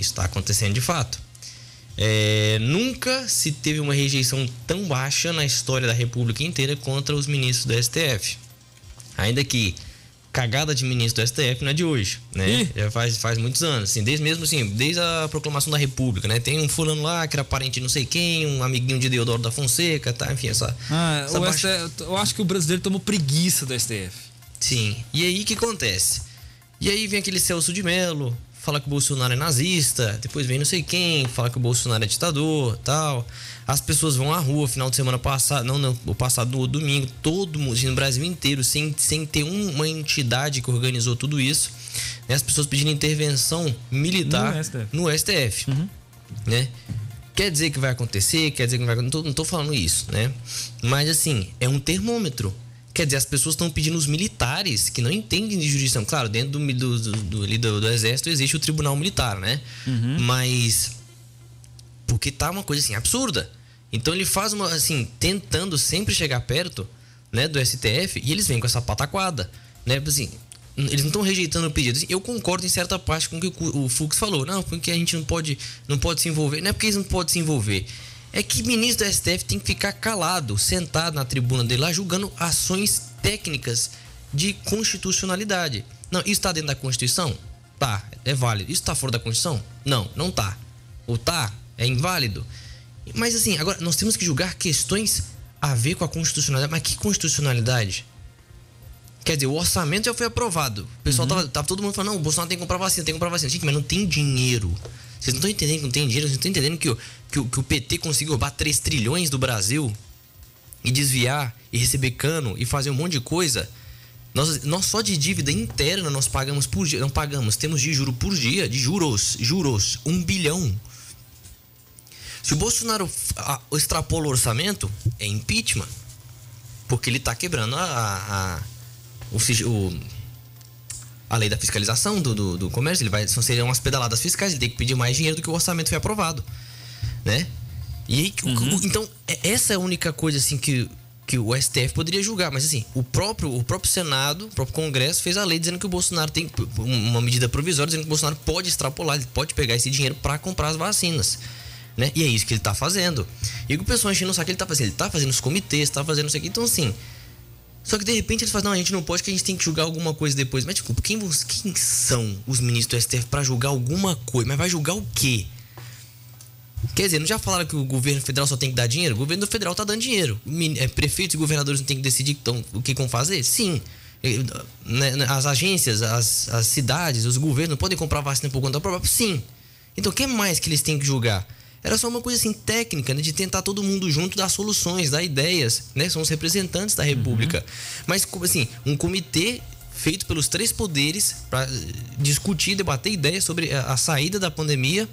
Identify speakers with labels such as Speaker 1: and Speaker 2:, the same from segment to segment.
Speaker 1: Isso está acontecendo de fato. Nunca se teve uma rejeição tão baixa na história da República inteira contra os ministros do STF. Ainda que cagada de ministro do STF não é de hoje, né? Já faz muitos anos, assim, desde a proclamação da República, né? Tem um fulano lá que era parente de não sei quem, um amiguinho de Deodoro da Fonseca, tá? Enfim,
Speaker 2: eu acho que o brasileiro tomou preguiça do STF.
Speaker 1: Sim. E aí o que acontece? E aí vem aquele Celso de Mello, fala que o Bolsonaro é nazista, depois vem não sei quem, fala que o Bolsonaro é ditador, tal. As pessoas vão à rua final de semana passado, no domingo, todo mundo, no Brasil inteiro, sem ter uma entidade que organizou tudo isso, né? As pessoas pedindo intervenção militar no STF. Né? Quer dizer que vai acontecer, quer dizer que não vai acontecer, não tô falando isso, né? Mas assim, é um termômetro. Quer dizer, as pessoas estão pedindo os militares que não entendem de jurisdição. Claro, dentro do exército existe o tribunal militar, né? Mas porque tá uma coisa assim absurda. Então ele faz uma assim, tentando sempre chegar perto, né, do STF, e eles vêm com essa pataquada, né? Assim, eles não estão rejeitando o pedido. Assim, eu concordo em certa parte com o que o Fux falou. Não, porque a gente não pode se envolver. Não é porque eles não podem se envolver. É que o ministro do STF tem que ficar calado, sentado na tribuna dele lá, julgando ações técnicas de constitucionalidade. Não, isso está dentro da Constituição? Tá, é válido. Isso está fora da Constituição? Não, não tá. Ou tá, é inválido. Mas assim, agora nós temos que julgar questões a ver com a constitucionalidade. Mas que constitucionalidade? Quer dizer, o orçamento já foi aprovado. O pessoal tava todo mundo falando, não, o Bolsonaro tem que comprar vacina, tem que comprar vacina. Gente, mas não tem dinheiro. Vocês não estão entendendo que não tem dinheiro? Vocês não estão entendendo que o PT conseguiu roubar 3 trilhões do Brasil e desviar e receber cano e fazer um monte de coisa? Nós só de dívida interna nós pagamos por dia. Não pagamos, temos de juro por dia, de juros, 1 bilhão. Se o Bolsonaro extrapola o orçamento, é impeachment. Porque ele está quebrando a lei da fiscalização do comércio. Seriam umas pedaladas fiscais, ele tem que pedir mais dinheiro do que o orçamento foi aprovado, né? E aí, então, essa é a única coisa assim que o STF poderia julgar. Mas assim, o próprio Senado, o próprio Congresso fez a lei dizendo que o Bolsonaro tem uma medida provisória, dizendo que o Bolsonaro pode extrapolar, ele pode pegar esse dinheiro para comprar as vacinas, né? E é isso que ele tá fazendo. E o pessoal enchendo o saco, ele tá fazendo os comitês, tá fazendo isso aqui. Então assim, só que de repente eles falam, não, a gente não pode, que a gente tem que julgar alguma coisa depois. Mas tipo, quem são os ministros do STF para julgar alguma coisa? Mas vai julgar o quê? Quer dizer, não já falaram que o governo federal só tem que dar dinheiro? O governo federal tá dando dinheiro. Prefeitos e governadores não tem que decidir o que vão fazer? Sim. As agências, as cidades, os governos não podem comprar vacina por conta própria? Sim. Então o que mais que eles têm que julgar? Era só uma coisa assim técnica, né, de tentar todo mundo junto dar soluções, dar ideias, né? São os representantes da República. Mas assim, um comitê feito pelos 3 poderes para discutir, debater ideias sobre a saída da pandemia.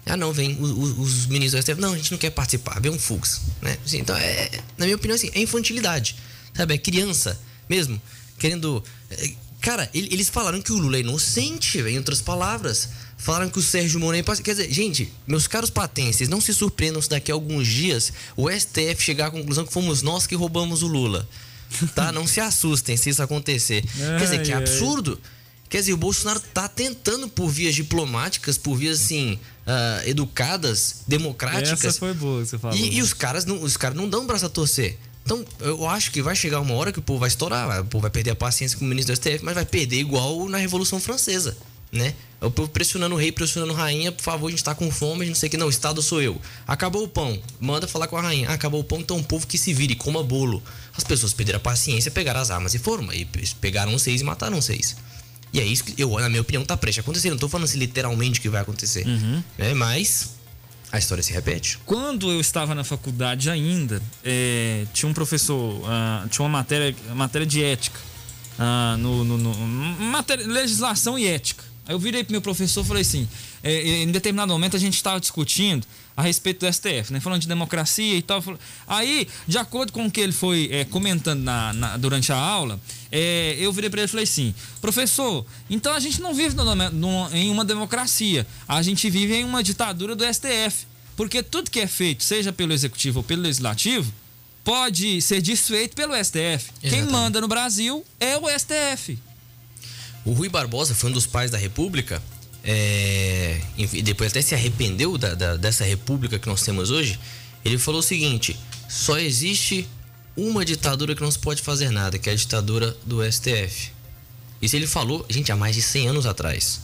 Speaker 1: Ah, não, vem os ministros do STF, não, a gente não quer participar, vem um Fux, né? Assim, então, na minha opinião, assim, é infantilidade, sabe? É criança mesmo, querendo... Cara, eles falaram que o Lula é inocente, em outras palavras. Falaram que o Sérgio Moro é impaciente. Quer dizer, gente, meus caros patenses, não se surpreendam se daqui a alguns dias o STF chegar à conclusão que fomos nós que roubamos o Lula. Tá? Não se assustem se isso acontecer. Quer dizer, que é absurdo. Quer dizer, o Bolsonaro tá tentando por vias diplomáticas, por vias assim, educadas, democráticas.
Speaker 2: Essa foi boa que você falou.
Speaker 1: E os caras não dão o braço a torcer. Então, eu acho que vai chegar uma hora que o povo vai estourar, o povo vai perder a paciência com o ministro do STF, mas vai perder igual na Revolução Francesa, né? O povo pressionando o rei, pressionando a rainha, por favor, a gente tá com fome, a gente não sei o que, não, o Estado sou eu. Acabou o pão, manda falar com a rainha. Acabou o pão, então o povo que se vire, coma bolo. As pessoas perderam a paciência, pegaram as armas e foram. E pegaram 6 e mataram 6. E é isso que, na minha opinião, tá prestes a acontecer. Não tô falando assim literalmente que vai acontecer, né? Mas a história se repete.
Speaker 2: Quando eu estava na faculdade ainda, tinha um professor, tinha uma matéria de ética, legislação e ética. Aí eu virei pro meu professor e falei assim, em determinado momento a gente estava discutindo a respeito do STF, né? Falando de democracia e tal. Aí, de acordo com o que ele foi comentando durante a aula, eu virei para ele e falei assim, professor, então a gente não vive em uma democracia, a gente vive em uma ditadura do STF, porque tudo que é feito, seja pelo executivo ou pelo legislativo, pode ser desfeito pelo STF. Exatamente. Quem manda no Brasil é o STF.
Speaker 1: O Rui Barbosa foi um dos pais da República. enfim, depois até se arrependeu dessa república que nós temos hoje. Ele falou o seguinte: só existe uma ditadura que não se pode fazer nada, que é a ditadura do STF. Isso ele falou, gente, há mais de 100 anos atrás.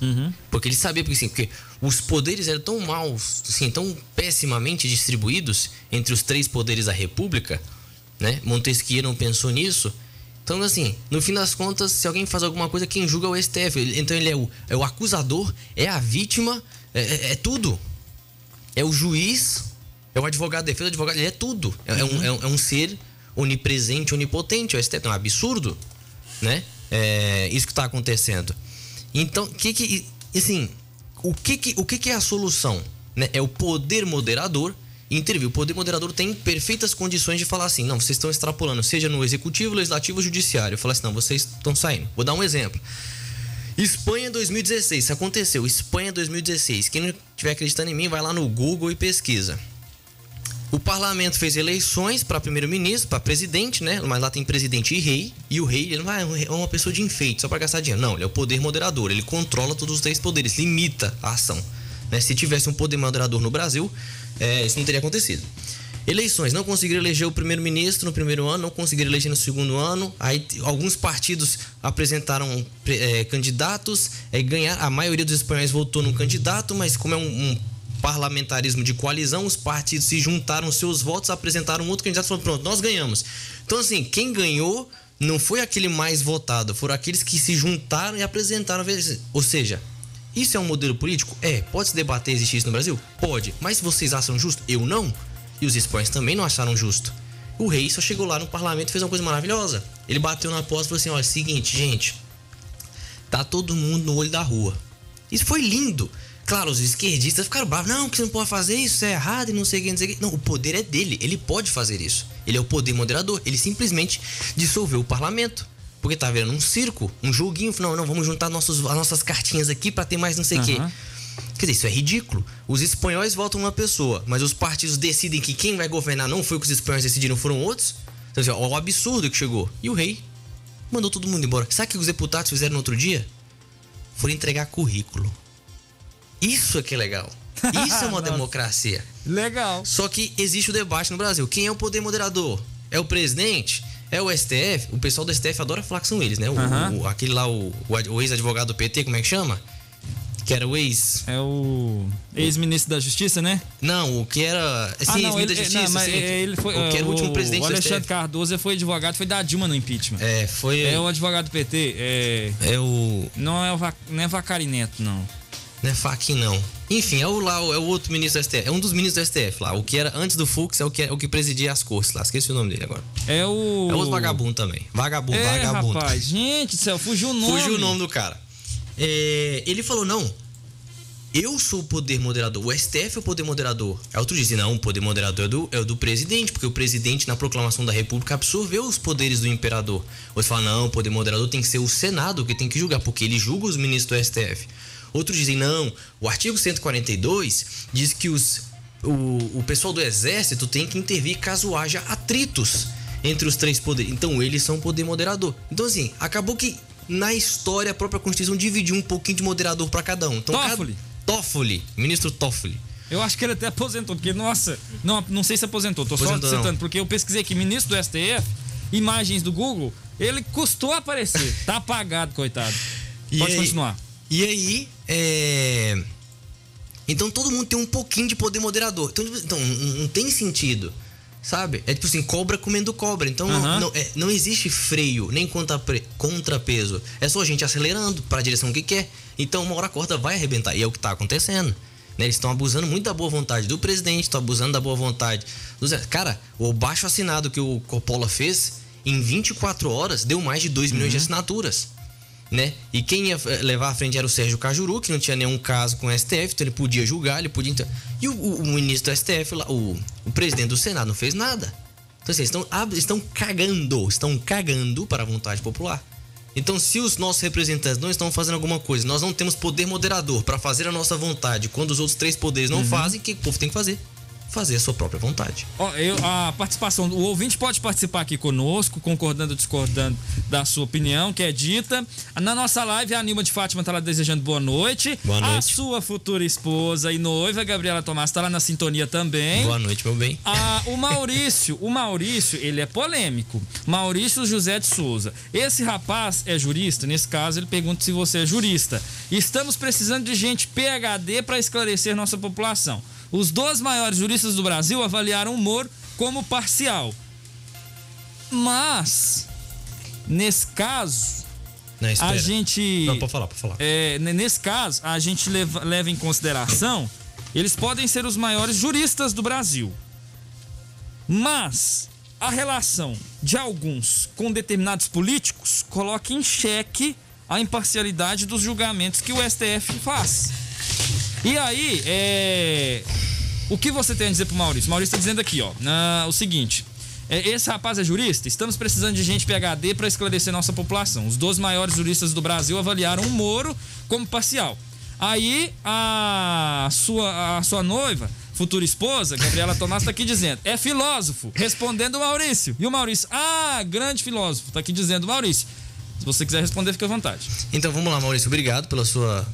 Speaker 1: Porque ele sabia, porque os poderes eram tão maus, assim, tão pessimamente distribuídos entre os 3 poderes da república, né? Montesquieu não pensou nisso. Então, assim, no fim das contas, se alguém faz alguma coisa, quem julga é o STF. Então ele é o acusador, é a vítima, é tudo. É o juiz, é o advogado de defesa, o advogado, ele é tudo. É um ser onipresente, onipotente. O STF é um absurdo, né? Isso que está acontecendo. Então, o que é a solução? Né? É o poder moderador intervir. O poder moderador tem perfeitas condições de falar assim: não, vocês estão extrapolando, seja no executivo, legislativo ou judiciário. Falar assim: não, vocês estão saindo. Vou dar um exemplo. Espanha 2016, isso aconteceu. Espanha 2016. Quem não estiver acreditando em mim, vai lá no Google e pesquisa. O parlamento fez eleições para primeiro-ministro, para presidente, né? Mas lá tem presidente e rei. E o rei, ele não é uma pessoa de enfeite, só para gastar dinheiro. Não, ele é o poder moderador. Ele controla todos os 3 poderes, limita a ação. Né? Se tivesse um poder moderador no Brasil, isso não teria acontecido. Eleições, não conseguiram eleger o primeiro-ministro no primeiro ano, não conseguiram eleger no segundo ano. Aí alguns partidos apresentaram candidatos, ganhar. A maioria dos espanhóis votou num candidato, mas como é um parlamentarismo de coalizão, os partidos se juntaram seus votos, apresentaram um outro candidato e falaram: pronto, nós ganhamos. Então, assim, quem ganhou não foi aquele mais votado, foram aqueles que se juntaram e apresentaram. Ou seja, isso é um modelo político? Pode-se debater existir isso no Brasil? Pode. Mas vocês acham justo? Eu não. E os espanhóis também não acharam justo. O rei só chegou lá no parlamento e fez uma coisa maravilhosa. Ele bateu na porta e falou assim: olha, seguinte, gente, tá todo mundo no olho da rua. Isso foi lindo. Claro, os esquerdistas ficaram bravos. Não, que você não pode fazer isso, é errado e não sei o que, não sei o que. Não, o poder é dele, ele pode fazer isso. Ele é o poder moderador. Ele simplesmente dissolveu o parlamento. Porque tá virando um circo, um joguinho. Não, vamos juntar as nossas cartinhas aqui pra ter mais não sei o quê. Quer dizer, isso é ridículo. Os espanhóis votam uma pessoa, mas os partidos decidem que quem vai governar não foi o que os espanhóis decidiram, foram outros. Então, assim, olha o absurdo que chegou. E o rei mandou todo mundo embora. Sabe o que os deputados fizeram no outro dia? Foram entregar currículo. Isso é que é legal. Isso é uma democracia.
Speaker 2: Legal.
Speaker 1: Só que existe o debate no Brasil. Quem é o poder moderador? É o presidente? É o STF? O pessoal do STF adora falar que são eles, né? Aquele lá, o ex-advogado do PT, como é que chama? Que era o ex...
Speaker 2: É o ex-ministro da Justiça, né?
Speaker 1: Não, o que era... Sim, ex-ministro da Justiça. Não, mas
Speaker 2: ele foi...
Speaker 1: O que era o último presidente do STF.
Speaker 2: O Alexandre Cardoso foi advogado, foi da Dilma no impeachment.
Speaker 1: Foi...
Speaker 2: É o advogado do PT.
Speaker 1: É o...
Speaker 2: Não é Vacari Neto, não.
Speaker 1: Não é Fachin, não. Enfim, é o outro ministro do STF. É um dos ministros do STF lá. O que era antes do Fux é o que presidia as cortes lá. Esqueci o nome dele agora.
Speaker 2: É outro
Speaker 1: vagabundo também. Vagabundo.
Speaker 2: Rapaz, gente do céu, fugiu o nome.
Speaker 1: Fugiu o nome do cara. Ele falou: não, eu sou o poder moderador. O STF é o poder moderador. Aí outro disse: não, o poder moderador é o do presidente, porque o presidente, na proclamação da República, absorveu os poderes do imperador. Outros falam: não, o poder moderador tem que ser o Senado que tem que julgar, porque ele julga os ministros do STF. Outros dizem: não, o artigo 142 diz que o pessoal do exército tem que intervir caso haja atritos entre os 3 poderes. Então eles são o poder moderador. Então, assim, acabou que na história a própria Constituição dividiu um pouquinho de moderador para cada um. Então, Toffoli, ministro Toffoli.
Speaker 2: Eu acho que ele até aposentou, porque, nossa, não sei se aposentou, tô só citando, porque eu pesquisei aqui, ministro do STF, imagens do Google, ele custou aparecer, tá apagado, coitado. Pode continuar.
Speaker 1: E aí, então todo mundo tem um pouquinho de poder moderador. Então não tem sentido, sabe? É tipo assim, cobra comendo cobra. Então não existe freio, nem contrapeso. É só a gente acelerando para a direção que quer. Então uma hora a corda vai arrebentar. E é o que tá acontecendo. Né? Eles estão abusando muito da boa vontade do presidente, estão abusando da boa vontade dos... Cara, o baixo assinado que o Coppola fez, em 24 horas, deu mais de 2 milhões de assinaturas. Né? E quem ia levar à frente era o Sérgio Cajuru, que não tinha nenhum caso com o STF, então ele podia julgar, ele podia... E o ministro do STF, lá, o presidente do Senado, não fez nada. Então, assim, estão cagando para a vontade popular. Então, se os nossos representantes não estão fazendo alguma coisa, nós não temos poder moderador para fazer a nossa vontade, quando os outros 3 poderes não fazem, o que o povo tem que fazer? fazer a sua própria vontade.
Speaker 2: A participação, o ouvinte pode participar aqui conosco, concordando ou discordando da sua opinião, que é dita. Na nossa live, a Nilma de Fátima está lá desejando boa noite.
Speaker 1: Boa noite.
Speaker 2: A sua futura esposa e noiva, Gabriela Tomás, está lá na sintonia também.
Speaker 1: Boa noite, meu bem.
Speaker 2: O Maurício, ele é polêmico. Maurício José de Souza. Esse rapaz é jurista? Nesse caso, ele pergunta se você é jurista. Estamos precisando de gente PhD para esclarecer nossa população. Os 2 maiores juristas do Brasil avaliaram o Moro como parcial. Mas, nesse caso, a gente...
Speaker 1: Não, pode falar.
Speaker 2: Nesse caso, a gente leva em consideração, eles podem ser os maiores juristas do Brasil. Mas a relação de alguns com determinados políticos coloca em xeque a imparcialidade dos julgamentos que o STF faz. E aí, o que você tem a dizer pro Maurício? Maurício está dizendo aqui, o seguinte: esse rapaz é jurista? Estamos precisando de gente PhD para esclarecer nossa população. Os 2 maiores juristas do Brasil avaliaram o Moro como parcial. Aí, a sua noiva, futura esposa, Gabriela Tomás, está aqui dizendo: é filósofo, respondendo o Maurício. E o Maurício: grande filósofo, está aqui dizendo o Maurício. Se você quiser responder, fique à vontade.
Speaker 1: Então vamos lá, Maurício. Obrigado pela sua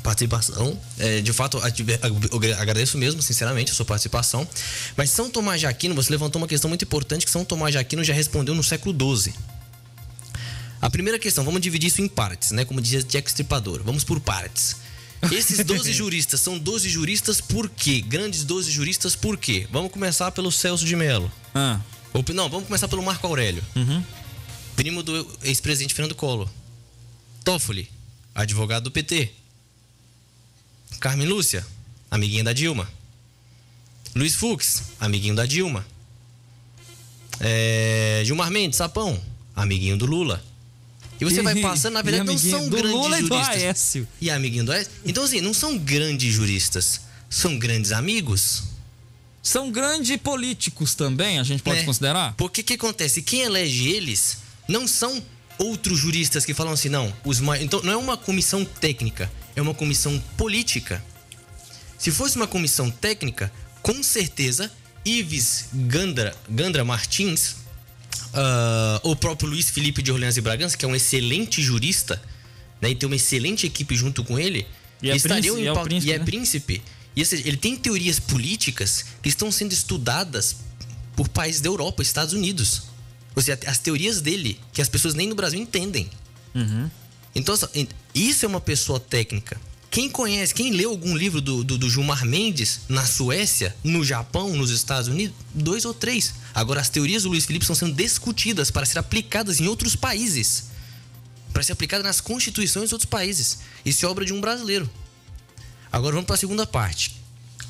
Speaker 1: participação. De fato, eu agradeço mesmo, sinceramente, a sua participação. Mas São Tomás de Aquino, você levantou uma questão muito importante que São Tomás de Aquino já respondeu no século XII. A primeira questão, vamos dividir isso em partes, né? Como dizia Jack Stripador. Vamos por partes. Esses 12 juristas são 12 juristas por quê? Grandes 12 juristas por quê? Vamos começar pelo Celso de Mello. Não, vamos começar pelo Marco Aurélio. Primo do ex-presidente Fernando Collor. Toffoli, advogado do PT. Carmen Lúcia, amiguinha da Dilma. Luiz Fux, amiguinho da Dilma. Gilmar Mendes, Sapão, amiguinho do Lula. E você vai passando, na verdade, não são grandes
Speaker 2: Lula
Speaker 1: juristas.
Speaker 2: E do Aécio.
Speaker 1: E amiguinho do Aécio. Então, assim, não são grandes juristas, são grandes amigos.
Speaker 2: São grandes políticos também, a gente pode considerar?
Speaker 1: Porque o que acontece? Quem elege eles não são outros juristas que falam assim, não. Então, não é uma comissão técnica, é uma comissão política. Se fosse uma comissão técnica, com certeza, Ives Gandra Martins, o próprio Luiz Felipe de Orleans e Bragança, que é um excelente jurista, né, e tem uma excelente equipe junto com ele, estariam em pauta, e é príncipe. E ele tem teorias políticas que estão sendo estudadas por países da Europa, Estados Unidos. Ou seja, as teorias dele, que as pessoas nem no Brasil entendem. Então, isso é uma pessoa técnica. Quem leu algum livro do Gilmar Mendes na Suécia, no Japão, nos Estados Unidos? 2 ou 3. Agora, as teorias do Luiz Felipe estão sendo discutidas para ser aplicadas em outros países. Para ser aplicadas nas constituições de outros países. Isso é obra de um brasileiro. Agora, vamos para a segunda parte.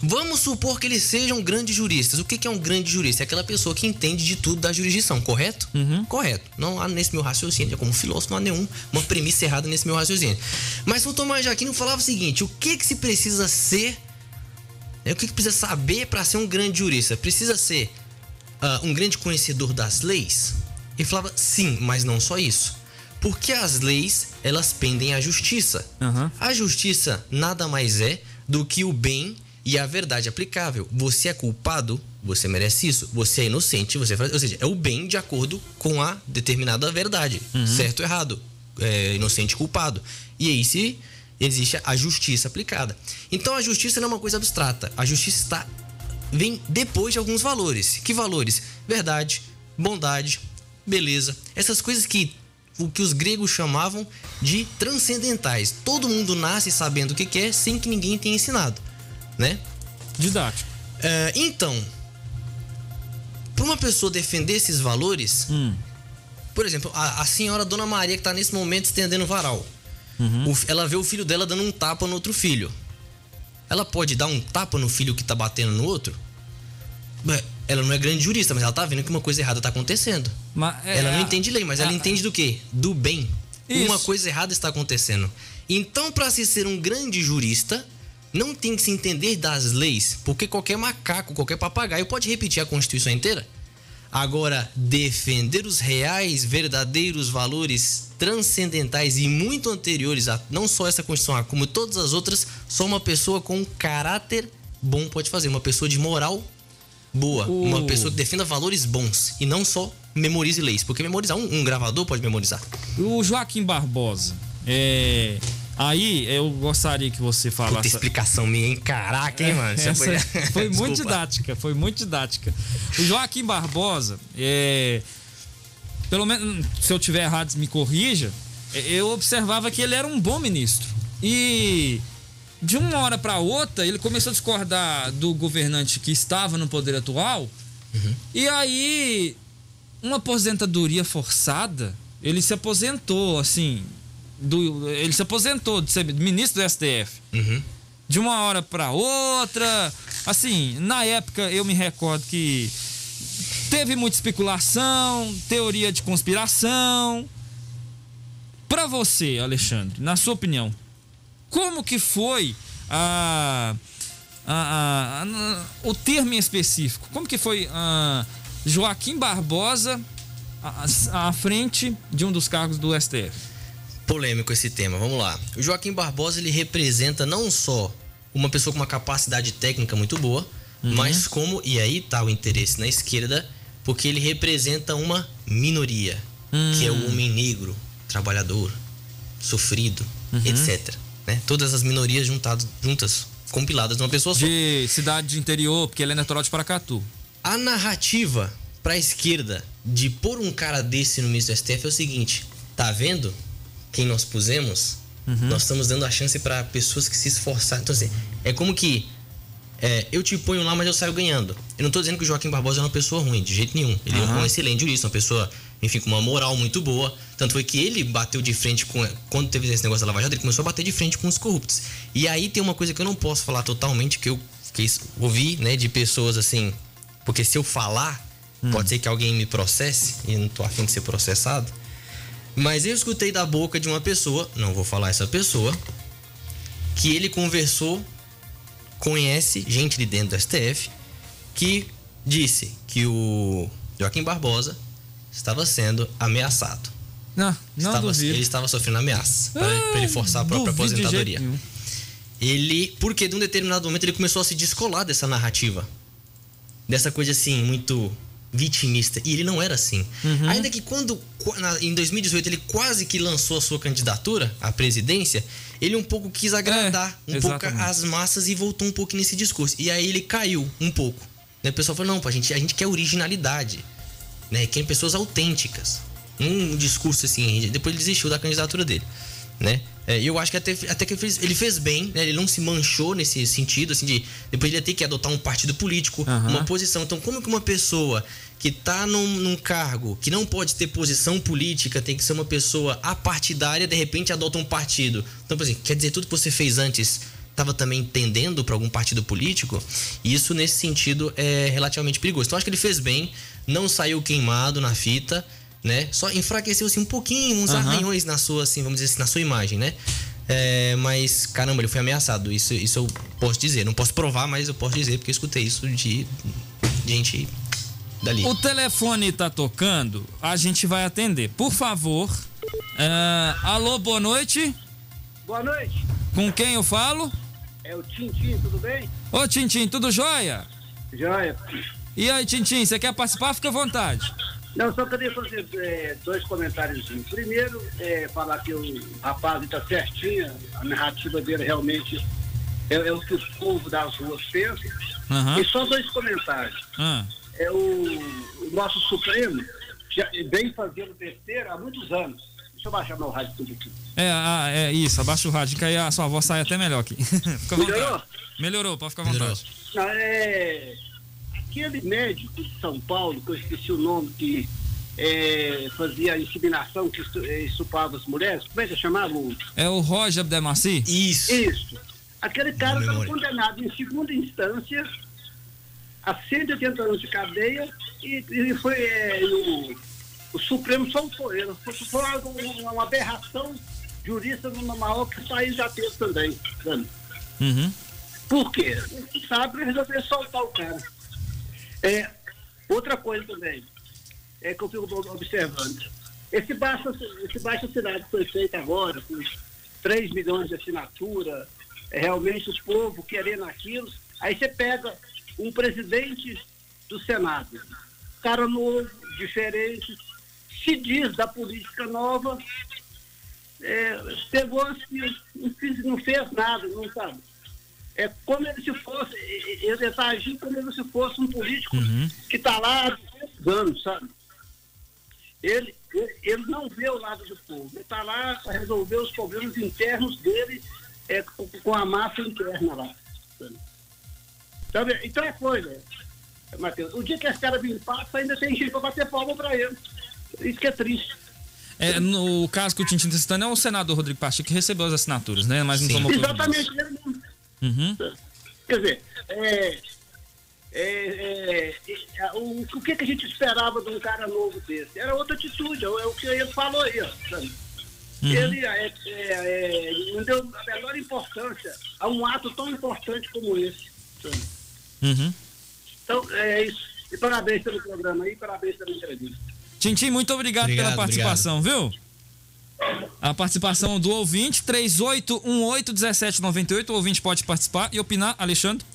Speaker 1: Vamos supor que eles sejam grandes juristas. O que é um grande jurista? É aquela pessoa que entende de tudo da jurisdição, correto? Correto. Não há nesse meu raciocínio, como filósofo, não há nenhuma premissa errada nesse meu raciocínio. Mas São Tomás de Aquino falava o seguinte: o que se precisa ser, o que precisa saber para ser um grande jurista? Precisa ser um grande conhecedor das leis? Ele falava sim, mas não só isso. Porque as leis, elas pendem à justiça. A justiça nada mais é do que o bem e a verdade aplicável. Você é culpado, você merece isso. Você é inocente, você faz... Ou seja, é o bem de acordo com a determinada verdade. Certo ou errado. Inocente, culpado. E aí se existe a justiça aplicada. Então a justiça não é uma coisa abstrata. A justiça vem depois de alguns valores. Que valores? Verdade, bondade, beleza. Essas coisas que os gregos chamavam de transcendentais. Todo mundo nasce sabendo o que quer sem que ninguém tenha ensinado. Né?
Speaker 2: Didático.
Speaker 1: Então, para uma pessoa defender esses valores, por exemplo, a senhora Dona Maria que está nesse momento estendendo o varal, ela vê o filho dela dando um tapa no outro filho. Ela pode dar um tapa no filho que está batendo no outro? Ela não é grande jurista, mas ela está vendo que uma coisa errada está acontecendo. Ela não entende lei, mas ela entende do quê? Do bem. Isso. Uma coisa errada está acontecendo. Então, para se ser um grande jurista, não tem que se entender das leis, porque qualquer macaco, qualquer papagaio pode repetir a Constituição inteira. Agora, defender os reais, verdadeiros valores transcendentais e muito anteriores a não só essa Constituição, como todas as outras, só uma pessoa com caráter bom pode fazer, uma pessoa de moral boa, uma pessoa que defenda valores bons e não só memorize leis, porque memorizar um gravador pode memorizar.
Speaker 2: O Joaquim Barbosa, aí eu gostaria que você falasse.
Speaker 1: Puta explicação minha, hein? Caraca, hein, mano?
Speaker 2: Foi muito didática, foi muito didática. O Joaquim Barbosa, pelo menos, se eu tiver errado, me corrija, eu observava que ele era um bom ministro. E de uma hora para outra, ele começou a discordar do governante que estava no poder atual. E aí, uma aposentadoria forçada, ele se aposentou, assim, ele se aposentou de ser ministro do STF. De uma hora para outra, assim, na época eu me recordo que teve muita especulação, teoria de conspiração. Para você, Alexandre, na sua opinião, como que foi o termo em específico? Como que foi Joaquim Barbosa à frente de um dos cargos do STF?
Speaker 1: Polêmico esse tema, vamos lá. O Joaquim Barbosa, ele representa não só uma pessoa com uma capacidade técnica muito boa, mas como, e aí tá o interesse na esquerda, porque ele representa uma minoria, que é o homem negro, trabalhador, sofrido, etc. Né? Todas as minorias juntas, compiladas numa pessoa só.
Speaker 2: De cidade de interior, porque ele é natural de Paracatu.
Speaker 1: A narrativa pra esquerda de pôr um cara desse no ministro do STF é o seguinte: tá vendo quem nós pusemos? Nós estamos dando a chance para pessoas que se esforçaram. Então, assim, é como que eu te ponho lá, mas eu saio ganhando. Eu não tô dizendo que o Joaquim Barbosa é uma pessoa ruim, de jeito nenhum. Ele é um excelente jurista, uma pessoa, enfim, com uma moral muito boa. Tanto foi que ele bateu de frente com... Quando teve esse negócio da Lava Jato, ele começou a bater de frente com os corruptos. E aí tem uma coisa que eu não posso falar totalmente, que eu ouvi, né, de pessoas assim... Porque se eu falar, pode ser que alguém me processe, e eu não tô afim de ser processado. Mas eu escutei da boca de uma pessoa, não vou falar essa pessoa, que ele conhece gente de dentro do STF, que disse que o Joaquim Barbosa estava sendo ameaçado.
Speaker 2: Não duvido.
Speaker 1: Ele estava sofrendo ameaça para ele forçar a própria aposentadoria. Porque de um determinado momento ele começou a se descolar dessa narrativa, dessa coisa assim, muito vitimista. E ele não era assim. Ainda que em 2018 ele quase que lançou a sua candidatura à presidência, ele um pouco quis agradar pouco as massas e voltou um pouco nesse discurso. E aí ele caiu um pouco. Né? O pessoal falou, não, a gente quer originalidade, né? Quer pessoas autênticas. Um discurso assim, depois ele desistiu da candidatura dele, né? Eu acho que até que ele fez bem, né? Ele não se manchou nesse sentido, assim, depois ele ia ter que adotar um partido político, uma posição. Então, como que uma pessoa que tá num cargo que não pode ter posição política, tem que ser uma pessoa apartidária, de repente adota um partido? Então, por exemplo, quer dizer, tudo que você fez antes estava também entendendo para algum partido político? E isso, nesse sentido, é relativamente perigoso. Então, acho que ele fez bem, não saiu queimado na fita, né? Só enfraqueceu assim um pouquinho, uns arranhões na sua, assim, vamos dizer assim, na sua imagem, né? Mas, caramba, ele foi ameaçado. Isso eu posso dizer. Não posso provar, mas eu posso dizer, porque eu escutei isso de gente dali.
Speaker 2: O telefone tá tocando, a gente vai atender. Por favor. Alô, boa noite.
Speaker 3: Boa noite.
Speaker 2: Com quem eu falo?
Speaker 3: É o Tintim, tudo bem?
Speaker 2: Ô, Tintim, tudo jóia?
Speaker 3: Jóia.
Speaker 2: E aí, Tintim, você quer participar? Fica à vontade.
Speaker 3: Não, só queria fazer 2 comentários. Primeiro, falar que o rapaz está certinho, a narrativa dele realmente é o que o povo das ruas pensa. E só 2 comentários. O nosso Supremo já vem fazendo besteira há muitos anos. Deixa eu baixar meu rádio tudo aqui.
Speaker 2: Isso, abaixa o rádio, que aí a sua voz sai até melhor aqui. Fica à vontade.
Speaker 3: Melhorou?
Speaker 2: Melhorou, pode ficar à vontade.
Speaker 3: Não, aquele médico de São Paulo, que eu esqueci o nome, que fazia inseminação, que estuprava as mulheres, como é que é chamado?
Speaker 2: É o Roger Abdelmaci?
Speaker 3: Isso. Aquele cara estava condenado em segunda instância a 180 anos de cadeia e foi o Supremo soltou ele. Foi uma aberração jurista numa maior que o país já teve também. Sabe? Por quê? Sabe, ele resolveu soltar o cara. Outra coisa também, que eu fico observando. Esse baixo assinado que foi feito agora, com 3 milhões de assinatura, realmente o povo querendo aquilo. Aí você pega um presidente do Senado, cara novo, diferente, se diz da política nova, pegou assim, não fez nada, não sabe? É como se fosse, ele está agindo como se fosse um político que está lá há 200 anos, sabe? Ele não vê o lado do povo, ele está lá para resolver os problemas internos dele com a massa interna lá. Sabe? Então é coisa, Matheus. O dia que esse cara vir em paz, ainda tem gente para bater palma para ele. Isso que é triste.
Speaker 2: No caso que o Tintin está citando, é o senador Rodrigo Pacheco que recebeu as assinaturas, né? Mas não tomou
Speaker 3: exatamente, ele mesmo. Quer dizer, o que a gente esperava de um cara novo desse? Era outra atitude, é o que ele falou aí, ó, sabe? Ele não deu a menor importância a um ato tão importante como esse, sabe? Então, é isso. E parabéns pelo programa aí, parabéns pela entrevista.
Speaker 2: Tintin, muito obrigado pela participação, viu? A participação do ouvinte, 3818-1798. O ouvinte pode participar e opinar, Alexandre.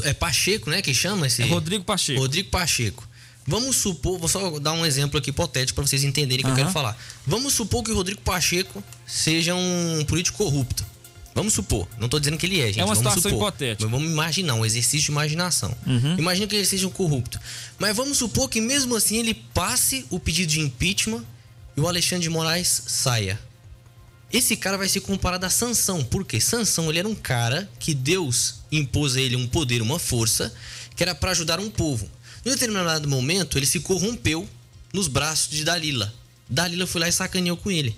Speaker 1: É Pacheco, né, que chama esse?
Speaker 2: É Rodrigo Pacheco.
Speaker 1: Rodrigo Pacheco. Vamos supor, vou só dar um exemplo aqui hipotético para vocês entenderem o que eu quero falar. Vamos supor que o Rodrigo Pacheco seja um político corrupto. Vamos supor, não estou dizendo que ele é, gente.
Speaker 2: É uma
Speaker 1: vamos
Speaker 2: situação hipotética.
Speaker 1: Vamos imaginar, um exercício de imaginação. Imagina que ele seja um corrupto. Mas vamos supor que mesmo assim ele passe o pedido de impeachment e o Alexandre de Moraes saia. Esse cara vai ser comparado a Sansão. Por quê? Sansão, ele era um cara que Deus impôs a ele um poder, uma força, que era para ajudar um povo. Em determinado momento, ele se corrompeu nos braços de Dalila. Dalila foi lá e sacaneou com ele.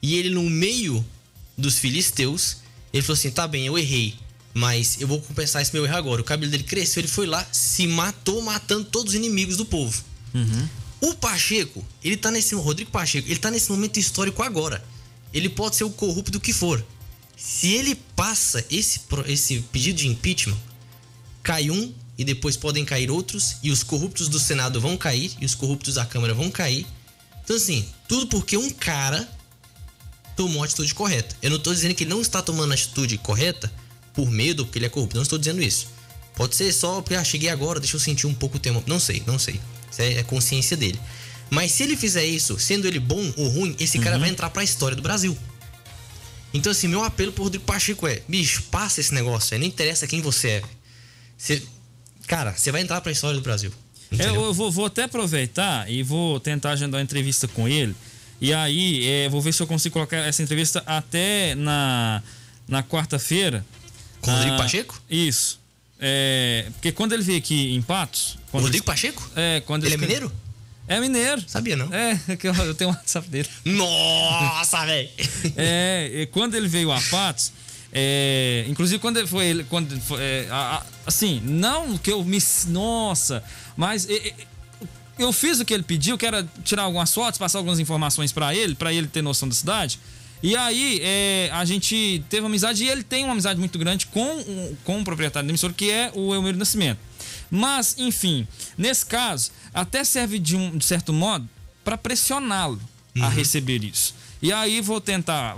Speaker 1: E ele, no meio dos filisteus, ele falou assim, tá bem, eu errei, mas eu vou compensar esse meu erro agora. O cabelo dele cresceu, ele foi lá, se matou, matando todos os inimigos do povo. O Pacheco, Rodrigo Pacheco, ele tá nesse momento histórico agora. Ele pode ser o corrupto que for. Se ele passa esse pedido de impeachment, cai um e depois podem cair outros, e os corruptos do Senado vão cair, e os corruptos da Câmara vão cair. Então assim, tudo porque um cara tomou a atitude correta. Eu não tô dizendo que ele não está tomando a atitude correta por medo, porque ele é corrupto. Não estou dizendo isso. Pode ser só porque, cheguei agora, deixa eu sentir um pouco o tempo. Não sei. Isso é a consciência dele. Mas se ele fizer isso, sendo ele bom ou ruim, esse cara vai entrar pra história do Brasil. Então assim, meu apelo pro Rodrigo Pacheco é, bicho, passa esse negócio aí, não interessa quem você é. Você vai entrar pra história do Brasil.
Speaker 2: Eu vou até aproveitar e vou tentar agendar uma entrevista com ele. E aí, vou ver se eu consigo colocar essa entrevista até na quarta-feira.
Speaker 1: Com o Rodrigo Pacheco?
Speaker 2: Isso. Porque quando ele veio aqui em Patos...
Speaker 1: O Rodrigo Pacheco?
Speaker 2: Quando
Speaker 1: ele é mineiro?
Speaker 2: É mineiro.
Speaker 1: Sabia, não?
Speaker 2: Eu tenho um WhatsApp dele.
Speaker 1: Nossa, velho!
Speaker 2: Quando ele veio a Patos... inclusive quando ele foi... assim, não que eu me... Nossa! Mas... eu fiz o que ele pediu, que era tirar algumas fotos, passar algumas informações para ele ter noção da cidade. E aí, a gente teve uma amizade, e ele tem uma amizade muito grande com o proprietário da emissora, que é o Elmiro Nascimento. Mas, enfim, nesse caso, até serve de certo modo para pressioná-lo a receber isso. E aí vou tentar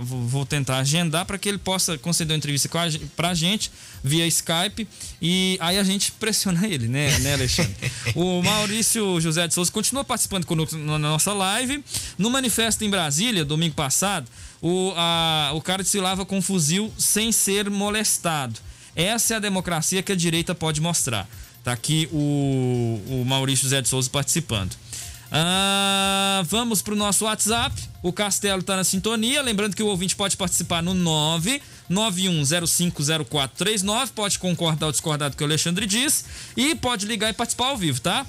Speaker 2: agendar para que ele possa conceder uma entrevista pra gente via Skype, e aí a gente pressiona ele, né Alexandre? O Maurício José de Souza continua participando conosco na nossa live. No manifesto em Brasília, domingo passado, o cara desfilava com um fuzil sem ser molestado. Essa é a democracia que a direita pode mostrar. Tá aqui o Maurício José de Souza participando. Vamos pro nosso WhatsApp. O Castelo tá na sintonia. Lembrando que o ouvinte pode participar no 991050439. Pode concordar ou discordar do que o Alexandre diz. E pode ligar e participar ao vivo, tá?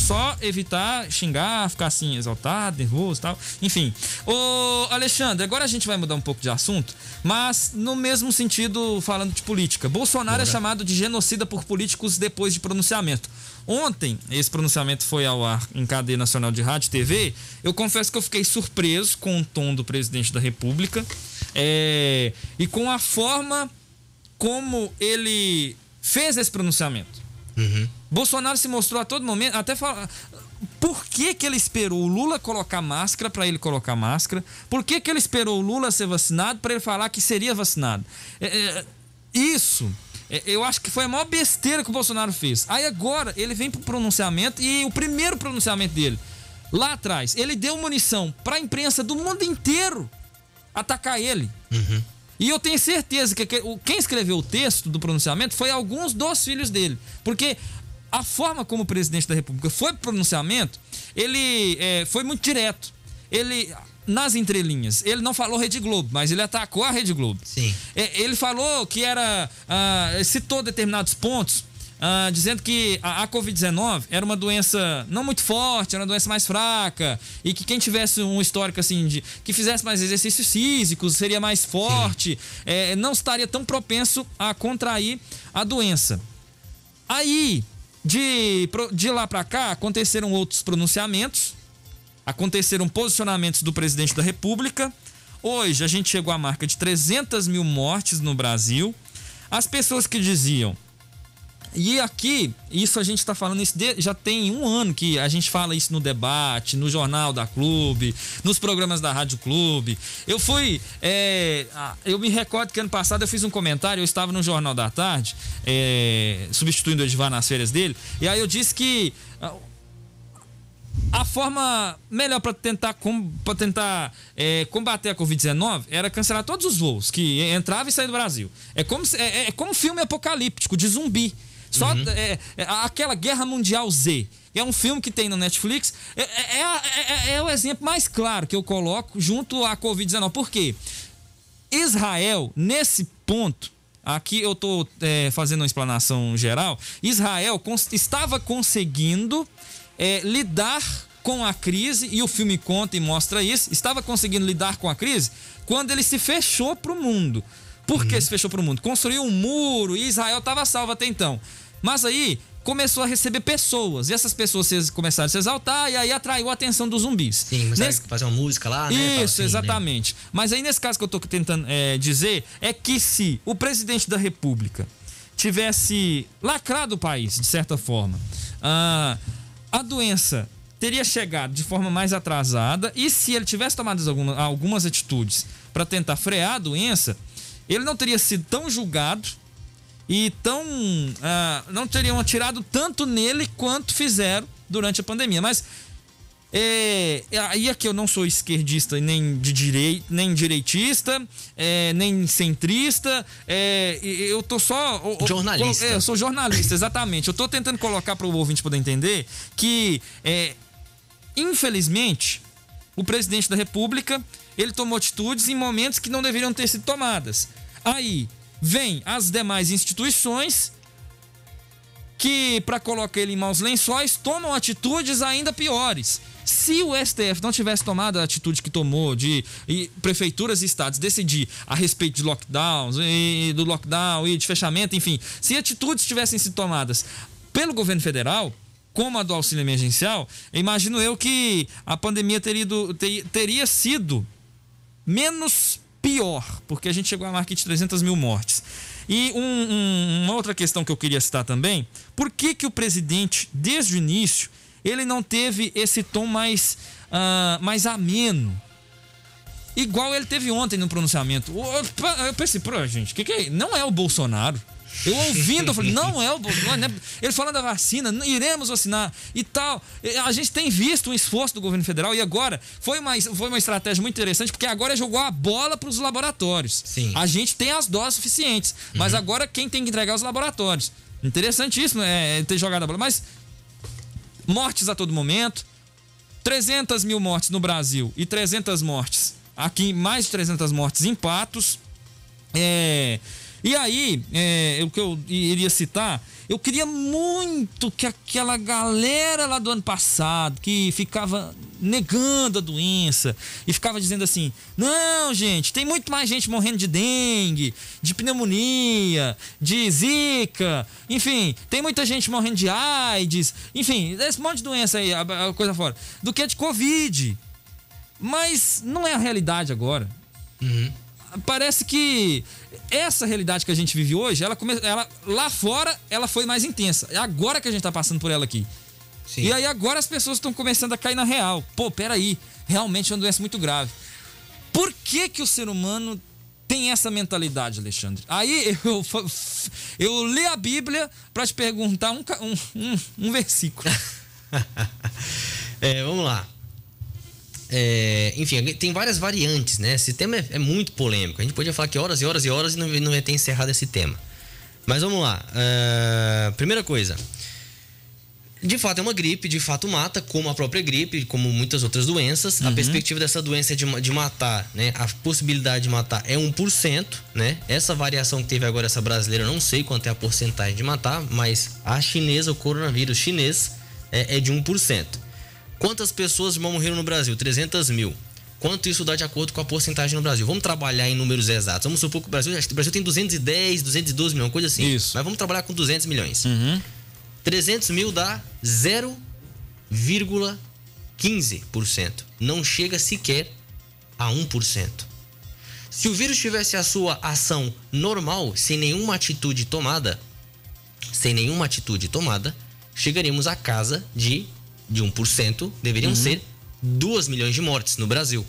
Speaker 2: Só evitar xingar, ficar assim exaltado, nervoso e tal. Enfim. Ô Alexandre, agora a gente vai mudar um pouco de assunto, mas no mesmo sentido, falando de política. Bolsonaro é chamado de genocida por políticos depois de pronunciamento. Ontem, esse pronunciamento foi ao ar em cadeia nacional de rádio e TV. Eu confesso que eu fiquei surpreso com o tom do presidente da República e com a forma como ele fez esse pronunciamento. Bolsonaro se mostrou a todo momento, até falar... Por que ele esperou o Lula colocar máscara para ele colocar máscara? Por que ele esperou o Lula ser vacinado para ele falar que seria vacinado? Isso, eu acho que foi a maior besteira que o Bolsonaro fez. Aí agora ele vem pro pronunciamento e o primeiro pronunciamento dele, lá atrás, ele deu munição pra imprensa do mundo inteiro atacar ele.
Speaker 1: Uhum.
Speaker 2: E eu tenho certeza que quem escreveu o texto do pronunciamento foi alguns dos filhos dele. Porque a forma como o presidente da República foi pro pronunciamento, ele foi muito direto. Ele, nas entrelinhas, ele não falou Rede Globo, mas ele atacou a Rede Globo.
Speaker 1: Sim.
Speaker 2: Ele falou que citou determinados pontos, dizendo que a Covid-19 era uma doença não muito forte, era uma doença mais fraca, e que quem tivesse um histórico assim, que fizesse mais exercícios físicos, seria mais forte, não estaria tão propenso a contrair a doença. Aí, de lá para cá, aconteceram outros pronunciamentos, aconteceram posicionamentos do presidente da República. Hoje a gente chegou à marca de 300 mil mortes no Brasil. As pessoas que diziam... E aqui, isso a gente está falando isso já tem um ano que a gente fala isso no debate, no Jornal da Clube, nos programas da Rádio Clube. Eu me recordo que ano passado eu fiz um comentário, eu estava no Jornal da Tarde, substituindo o Edivar nas férias dele, e aí eu disse que a forma melhor para tentar combater a Covid-19 era cancelar todos os voos que entravam e saíam do Brasil. É como um filme apocalíptico de zumbi. Só aquela Guerra Mundial Z. É um filme que tem no Netflix. É o exemplo mais claro que eu coloco junto à Covid-19. Por quê? Israel, nesse ponto, aqui eu estou fazendo uma explanação geral. Israel estava conseguindo lidar com a crise, e o filme conta e mostra isso. Estava conseguindo lidar com a crise quando ele se fechou para o mundo. Por que se fechou para o mundo? Construiu um muro e Israel estava salvo até então. Mas aí começou a receber pessoas, e essas pessoas começaram a se exaltar, e aí atraiu a atenção dos zumbis.
Speaker 1: Sim, mas fazer uma música lá, né?
Speaker 2: Isso, assim, exatamente. Né? Mas aí nesse caso que eu estou tentando dizer é que se o presidente da República tivesse lacrado o país, de certa forma, a doença teria chegado de forma mais atrasada, e se ele tivesse tomado algumas atitudes para tentar frear a doença, ele não teria sido tão julgado e não teriam atirado tanto nele quanto fizeram durante a pandemia. Mas aí aqui eu não sou esquerdista nem de direita, nem direitista, nem centrista, eu tô só...
Speaker 1: Jornalista.
Speaker 2: Eu sou jornalista, exatamente. Eu tô tentando colocar para o ouvinte poder entender que, infelizmente, o presidente da República, ele tomou atitudes em momentos que não deveriam ter sido tomadas. Aí vem as demais instituições que, para colocar ele em maus lençóis, tomam atitudes ainda piores. Se o STF não tivesse tomado a atitude que tomou de prefeituras e estados decidir a respeito de lockdowns e do lockdown e de fechamento, enfim, se atitudes tivessem sido tomadas pelo governo federal, como a do auxílio emergencial, imagino eu que a pandemia teria sido menos pior, porque a gente chegou à marca de 300 mil mortes. E uma outra questão que eu queria citar também: por que o presidente, desde o início, ele não teve esse tom mais ameno, igual ele teve ontem no pronunciamento? Eu pensei, gente, que é? Não é o Bolsonaro. Eu ouvindo, eu falei, não é o Bolsonaro. Ele falando da vacina, iremos vacinar e tal. A gente tem visto um esforço do governo federal, e agora foi uma estratégia muito interessante, porque agora jogou a bola para os laboratórios.
Speaker 1: Sim.
Speaker 2: A gente tem as doses suficientes, mas agora quem tem que entregar é os laboratórios. Interessantíssimo ter jogado a bola. Mas mortes a todo momento, 300 mil mortes no Brasil e 300 mortes aqui, mais de 300 mortes em Patos. E aí, o que eu iria citar, eu queria muito que aquela galera lá do ano passado, que ficava negando a doença e ficava dizendo assim, não, gente, tem muito mais gente morrendo de dengue, de pneumonia, de zika, enfim, tem muita gente morrendo de AIDS, enfim, esse monte de doença aí, a coisa fora, do que de Covid. Mas não é a realidade agora. Parece que essa realidade que a gente vive hoje, ela lá fora, ela foi mais intensa. É agora que a gente tá passando por ela aqui.
Speaker 1: Sim.
Speaker 2: E aí agora as pessoas estão começando a cair na real. Pô, peraí, realmente é uma doença muito grave. Por que o ser humano tem essa mentalidade, Alexandre. Aí eu li a Bíblia para te perguntar um versículo.
Speaker 1: Vamos lá. Enfim, tem várias variantes, né? Esse tema é muito polêmico. A gente podia falar que horas e horas e horas e não ia ter encerrado esse tema. Mas vamos lá. Primeira coisa. De fato é uma gripe, de fato mata, como a própria gripe, como muitas outras doenças. A perspectiva dessa doença é de matar, né? A possibilidade de matar é 1%, né? Essa variação que teve agora, essa brasileira, eu não sei quanto é a porcentagem de matar, mas a chinesa, o coronavírus chinês, é de 1%. Quantas pessoas morreram no Brasil? 300 mil. Quanto isso dá de acordo com a porcentagem no Brasil? Vamos trabalhar em números exatos. Vamos supor que o Brasil tem 210, 212 milhões, coisa assim.
Speaker 2: Isso.
Speaker 1: Mas vamos trabalhar com 200 milhões. 300 mil dá 0,15%. Não chega sequer a 1%. Se o vírus tivesse a sua ação normal, sem nenhuma atitude tomada, chegaríamos à casa de 1%, deveriam ser 2 milhões de mortes no Brasil.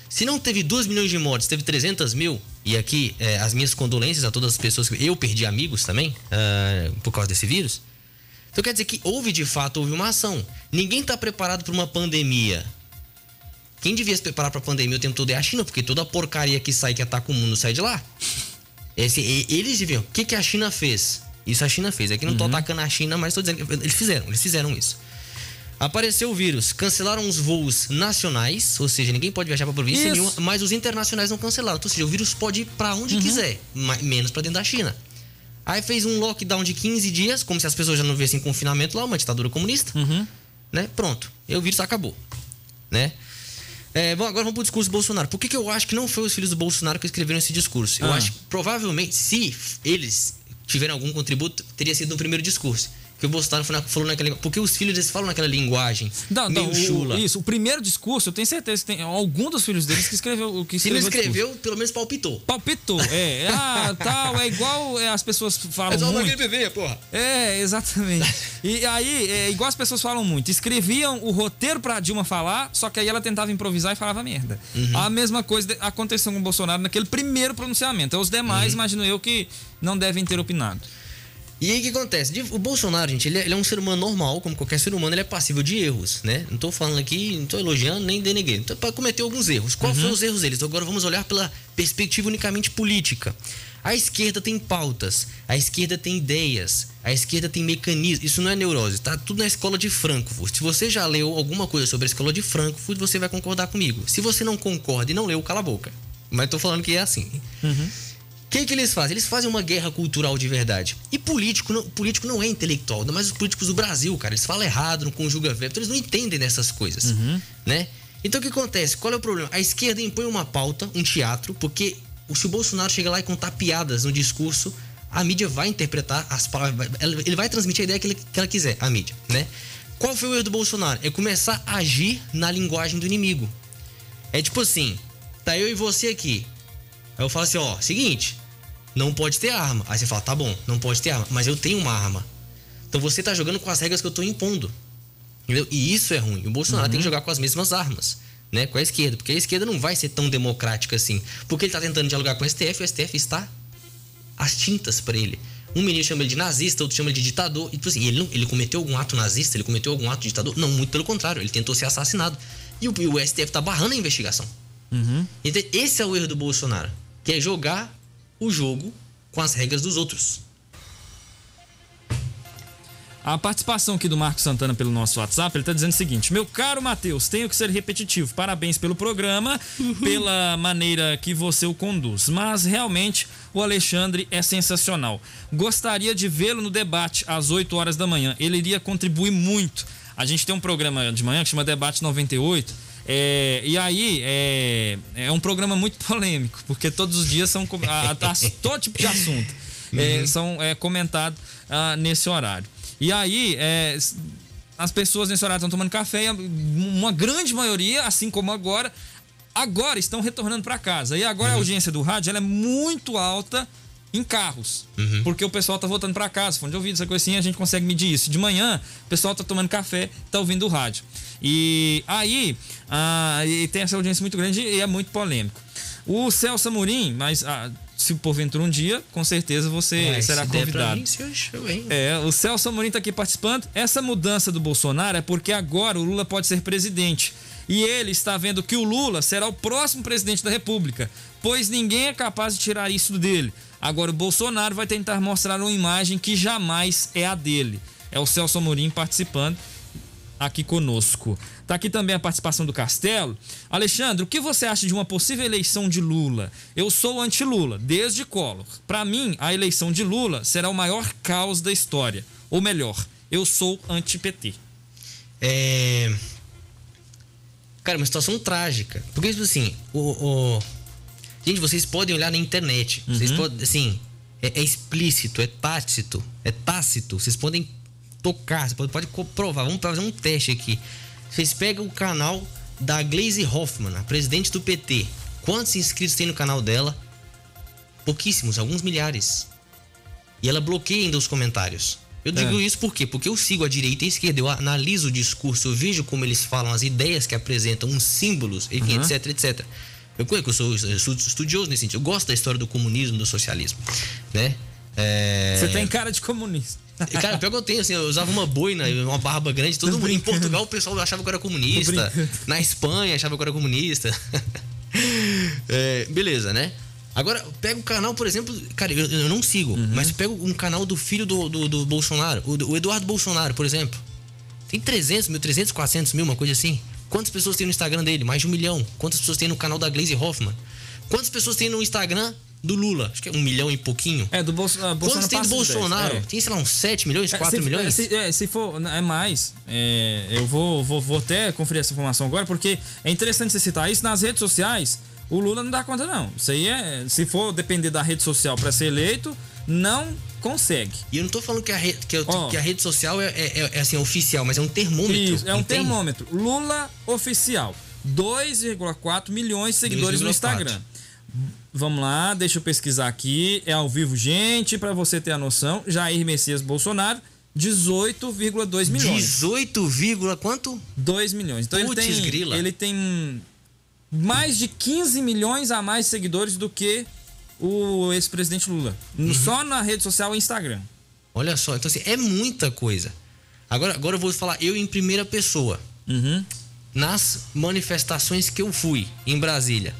Speaker 1: Se não teve 2 milhões de mortes, teve 300 mil, e aqui as minhas condolências a todas as pessoas que eu perdi amigos também por causa desse vírus. Então quer dizer que houve uma ação. Ninguém está preparado para uma pandemia. Quem devia se preparar para a pandemia o tempo todo é a China, porque toda a porcaria que ataca o mundo sai de lá. Eles deviam. O que a China fez? Isso a China fez. Aqui não estou atacando a China, mas estou dizendo que eles fizeram isso. Apareceu o vírus, cancelaram os voos nacionais, ou seja, ninguém pode viajar para a província nenhuma, mas os internacionais não cancelaram. Ou seja, o vírus pode ir para onde quiser, menos para dentro da China. Aí fez um lockdown de 15 dias, como se as pessoas já não vissem confinamento lá, uma ditadura comunista. Né? Pronto, e o vírus acabou. Né? Bom, agora vamos pro discurso do Bolsonaro. Por que eu acho que não foi os filhos do Bolsonaro que escreveram esse discurso? Eu acho que provavelmente, se eles tiverem algum contributo, teria sido no primeiro discurso. Que o Bolsonaro falou naquela linguagem. Porque os filhos deles falam naquela linguagem meio chula.
Speaker 2: Isso, o primeiro discurso, eu tenho certeza que tem algum dos filhos deles que escreveu.
Speaker 1: Se não escreveu, pelo menos palpitou.
Speaker 2: Tal, é igual as pessoas falam muito. É só
Speaker 1: aquele bebê, porra.
Speaker 2: Exatamente. E aí, igual as pessoas falam muito. Escreviam o roteiro pra Dilma falar, só que aí ela tentava improvisar e falava merda. A mesma coisa aconteceu com o Bolsonaro naquele primeiro pronunciamento. Os demais, imagino eu, que não devem ter opinado.
Speaker 1: E aí o que acontece? O Bolsonaro, gente, ele é um ser humano normal, como qualquer ser humano, ele é passível de erros, né? Não tô falando aqui, não tô elogiando nem denegando. Então, para cometer alguns erros. Quais foram os erros deles? Então, agora vamos olhar pela perspectiva unicamente política. A esquerda tem pautas, a esquerda tem ideias, a esquerda tem mecanismos. Isso não é neurose, tá tudo na escola de Frankfurt. Se você já leu alguma coisa sobre a escola de Frankfurt, você vai concordar comigo. Se você não concorda e não leu, cala a boca. Mas tô falando que é assim. O que eles fazem? Eles fazem uma guerra cultural de verdade. E político não é intelectual, ainda mais os políticos do Brasil, cara. Eles falam errado, não conjugam verbo, então eles não entendem dessas coisas, né? Então o que acontece? Qual é o problema? A esquerda impõe uma pauta, um teatro, porque se o Bolsonaro chega lá e contar piadas no discurso, a mídia vai interpretar as palavras, ele vai transmitir a ideia que ela quiser, a mídia, né? Qual foi o erro do Bolsonaro? É começar a agir na linguagem do inimigo. É tipo assim, tá eu e você aqui. Aí eu falo assim, seguinte, não pode ter arma. Aí você fala, tá bom, não pode ter arma, mas eu tenho uma arma. Então você tá jogando com as regras que eu tô impondo. Entendeu? E isso é ruim. O Bolsonaro tem que jogar com as mesmas armas, né? Com a esquerda, porque a esquerda não vai ser tão democrática assim. Porque ele tá tentando dialogar com o STF, e o STF está às tintas pra ele. Um ministro chama ele de nazista, outro chama ele de ditador. E tipo assim, ele cometeu algum ato nazista? Ele cometeu algum ato de ditador? Não, muito pelo contrário, ele tentou ser assassinado. E o STF tá barrando a investigação. Então esse é o erro do Bolsonaro, que é jogar o jogo com as regras dos outros.
Speaker 2: A participação aqui do Marcos Santana pelo nosso WhatsApp, ele está dizendo o seguinte: meu caro Matheus, tenho que ser repetitivo, parabéns pelo programa, pela maneira que você o conduz, mas realmente o Alexandre é sensacional. Gostaria de vê-lo no debate às 8 horas da manhã, ele iria contribuir muito. A gente tem um programa de manhã que chama Debate 98, e aí é um programa muito polêmico, porque todos os dias são todo tipo de assunto são comentados nesse horário. E aí as pessoas nesse horário estão tomando café, e uma grande maioria, assim como agora estão retornando para casa. E agora a audiência do rádio ela é muito alta em carros, porque o pessoal tá voltando para casa, fone de ouvido, essa coisa assim, a gente consegue medir isso. De manhã, o pessoal tá tomando café, tá ouvindo o rádio. E aí e tem essa audiência muito grande e é muito polêmico. O Celso Amorim, mas se porventura um dia, com certeza você será convidado. O Celso Amorim está aqui participando. Essa mudança do Bolsonaro é porque agora o Lula pode ser presidente. E ele está vendo que o Lula será o próximo presidente da República, pois ninguém é capaz de tirar isso dele. Agora o Bolsonaro vai tentar mostrar uma imagem que jamais é a dele. É o Celso Amorim participando aqui conosco. Tá aqui também a participação do Castelo. Alexandre, o que você acha de uma possível eleição de Lula? Eu sou anti-Lula, desde Collor. Para mim, a eleição de Lula será o maior caos da história. Ou melhor, eu sou anti-PT.
Speaker 1: Cara, uma situação trágica. Porque, assim, gente, vocês podem olhar na internet. Vocês podem, assim, é explícito, é tácito. Vocês podem tocar, você pode comprovar. Vamos fazer um teste aqui. Vocês pegam o canal da Gleisi Hoffmann, a presidente do PT. Quantos inscritos tem no canal dela? Pouquíssimos, alguns milhares. E ela bloqueia ainda os comentários. Eu digo isso por quê? Porque eu sigo a direita e a esquerda, eu analiso o discurso, eu vejo como eles falam, as ideias que apresentam, uns símbolos, enfim, etc. Eu sou estudioso nesse sentido. Eu gosto da história do comunismo, do socialismo, né?
Speaker 2: Você tem cara de comunista.
Speaker 1: Cara, pior que eu tenho, assim, eu usava uma boina, uma barba grande, todo mundo. Em Portugal o pessoal achava que eu era comunista. Na Espanha achava que eu era comunista. Beleza, né? Agora, pega o canal, por exemplo, cara, eu não sigo, mas pega um canal do filho do Bolsonaro, o Eduardo Bolsonaro, por exemplo. Tem 300 mil, 300, 400 mil, uma coisa assim. Quantas pessoas tem no Instagram dele? Mais de 1 milhão. Quantas pessoas tem no canal da Gleisi Hoffmann? Quantas pessoas tem no Instagram do Lula? Acho que é 1 milhão e pouquinho.
Speaker 2: Do Bolsonaro.
Speaker 1: Quantos tem do Bolsonaro? Tem, sei lá, uns 7 milhões, 4 milhões?
Speaker 2: Se for, é mais. Eu vou até conferir essa informação agora, porque é interessante você citar isso. Nas redes sociais, o Lula não dá conta, não. Isso aí se for depender da rede social para ser eleito, não consegue.
Speaker 1: E eu não tô falando que a rede social é assim, oficial, mas é um termômetro.
Speaker 2: Isso, é um termômetro. Lula oficial. 2,4 milhões de seguidores 2,4. No Instagram. Vamos lá, deixa eu pesquisar aqui. É ao vivo, gente, pra você ter a noção. Jair Messias Bolsonaro, 18,2 milhões.
Speaker 1: 18, quanto?
Speaker 2: 2 milhões. Então ele tem mais de 15 milhões a mais de seguidores do que o ex-presidente Lula. Só na rede social e Instagram.
Speaker 1: Olha só, então assim, é muita coisa. Agora eu vou falar eu em primeira pessoa. Nas manifestações que eu fui em Brasília.